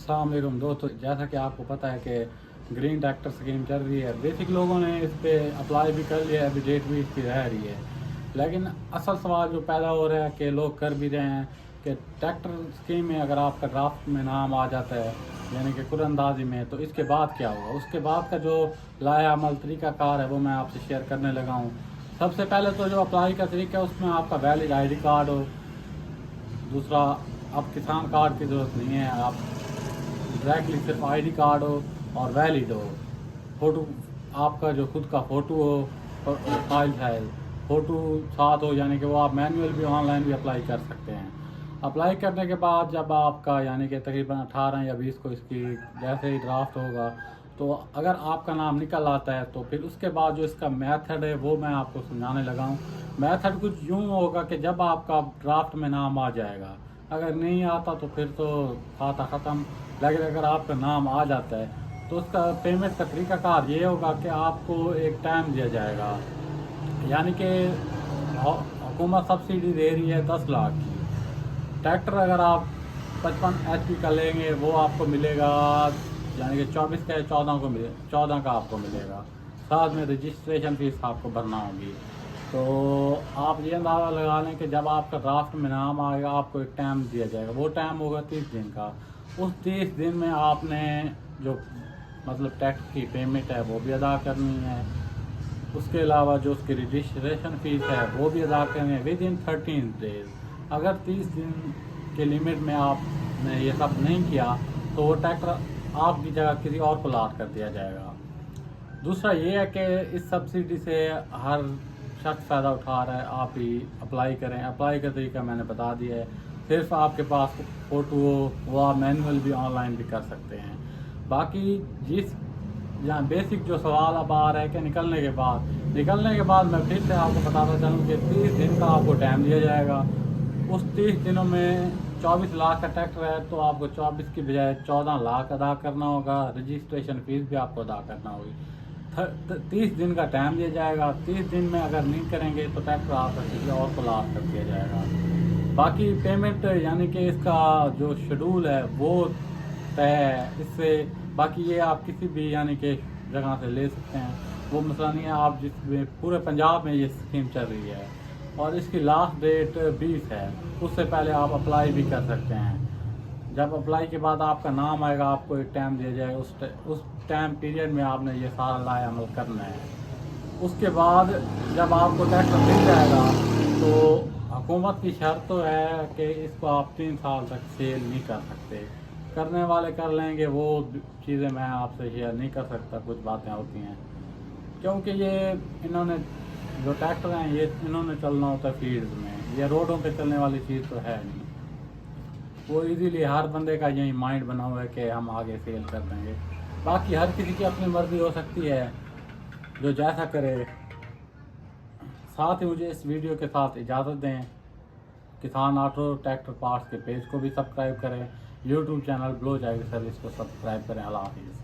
अस्सलाम वालेकुम दोस्तों, जैसा कि आपको पता है कि ग्रीन ट्रैक्टर स्कीम चल रही है। बेसिक लोगों ने इस पे अप्लाई भी कर लिया है, अभी डेट भी इसकी रह रही है। लेकिन असल सवाल जो पैदा हो रहा है कि लोग कर भी रहे हैं कि ट्रैक्टर स्कीम में अगर आपका ड्राफ्ट में नाम आ जाता है, यानी कि कुरअंदाजी में, तो इसके बाद क्या होगा? उसके बाद का जो लाया अमल तरीक़ाकार है वो मैं आपसे शेयर करने लगा हूँ। सबसे पहले तो जो अप्लाई का तरीका है उसमें आपका वैलिड ID कार्ड हो। दूसरा, अब किसान कार्ड की ज़रूरत नहीं है, आप डायरेक्टली सिर्फ ID कार्ड हो और वैलिड हो। फ़ोटो, आपका जो खुद का फ़ोटो हो और फाइल साइज फ़ोटो साथ हो, यानी कि वो आप मैनुअल भी ऑनलाइन भी अप्लाई कर सकते हैं। अप्लाई करने के बाद जब आपका यानी कि तकरीबन 18 या 20 को इसकी जैसे ही ड्राफ्ट होगा, तो अगर आपका नाम निकल आता है तो फिर उसके बाद जो इसका मेथड है वो मैं आपको समझाने लगा हूँ। मेथड कुछ यूँ होगा कि जब आपका ड्राफ्ट में नाम आ जाएगा, अगर नहीं आता तो फिर तो खाता ख़त्म। लेकिन अगर आपका नाम आ जाता है तो उसका पेमेंट का तरीक़ाकार ये होगा कि आपको एक टाइम दिया जाएगा, यानी कि हुकूमत सब्सिडी दे रही है 10 लाख की। ट्रैक्टर अगर आप 55 HP का लेंगे वो आपको मिलेगा, यानी कि 24 का या 14 को मिले 14 का आपको मिलेगा। साथ में रजिस्ट्रेशन फीस आपको भरना होगी। तो आप ये अंदाज़ा लगा लें कि जब आपका ड्राफ्ट में नाम आएगा आपको एक टाइम दिया जाएगा, वो टाइम होगा 30 दिन का। उस 30 दिन में आपने जो मतलब टैक्स की पेमेंट है वो भी अदा करनी है। उसके अलावा जो उसकी रजिस्ट्रेशन फ़ीस है वो भी अदा करनी है विद इन 13 डेज़। अगर 30 दिन के लिमिट में आपने ये सब नहीं किया तो वो ट्रैक्टर आपकी जगह किसी और को लाट कर दिया जाएगा। दूसरा ये है कि इस सब्सिडी से हर शख्स फ़ायदा उठा रहा है। आप ही अप्लाई करें। अप्लाई का तरीका मैंने बता दिया है। सिर्फ आपके पास फ़ोटो हो, वो आप मैनुअल भी ऑनलाइन भी कर सकते हैं। बाकी जिस यहाँ बेसिक जो सवाल अब आ रहा है कि निकलने के बाद मैं फिर से आपको बताता चलूँ कि 30 दिन का आपको टाइम दिया जाएगा। उस 30 दिनों में 24 लाख का ट्रैक्टर है तो आपको 24 की बजाय 14 लाख अदा करना होगा। रजिस्ट्रेशन फ़ीस भी आपको अदा करना होगी। 30 दिन का टाइम दिया जाएगा। 30 दिन में अगर नहीं करेंगे तो ट्रैक्टर आपका किसी और को लाट कर दिया जाएगा। बाकी पेमेंट यानी कि इसका जो शेड्यूल है वो तय है इससे। बाकी ये आप किसी भी यानी कि जगह से ले सकते हैं, वो मसला नहीं है। आप जिस पूरे पंजाब में ये स्कीम चल रही है और इसकी लास्ट डेट 20 है, उससे पहले आप अप्लाई भी कर सकते हैं। जब अप्लाई के बाद आपका नाम आएगा आपको एक टाइम दिया जाएगा, उस टाइम पीरियड में आपने ये सारा लाए अमल करना है। उसके बाद जब आपको टैक्स मिल जाएगा तो हुकूमत की शर्त तो है कि इसको आप 3 साल तक सेल नहीं कर सकते। करने वाले कर लेंगे, वो चीज़ें मैं आपसे शेयर नहीं कर सकता। कुछ बातें होती हैं क्योंकि ये इन्होंने जो ट्रैक्टर हैं ये इन्होंने चलना होता है फील्ड में, ये रोडों पे चलने वाली चीज़ तो है नहीं। वो इजीली हर बंदे का यही माइंड बना हुआ है कि हम आगे सेल कर देंगे। बाकी हर किसी की अपनी मर्ज़ी हो सकती है, जो जैसा करे। साथ ही मुझे इस वीडियो के साथ इजाज़त दें। किसान ऑटो ट्रैक्टर पार्ट्स के पेज को भी सब्सक्राइब करें। यूट्यूब चैनल ब्लो जाएगी सर्विस को सब्सक्राइब करें। अल्लाह हाफिज़।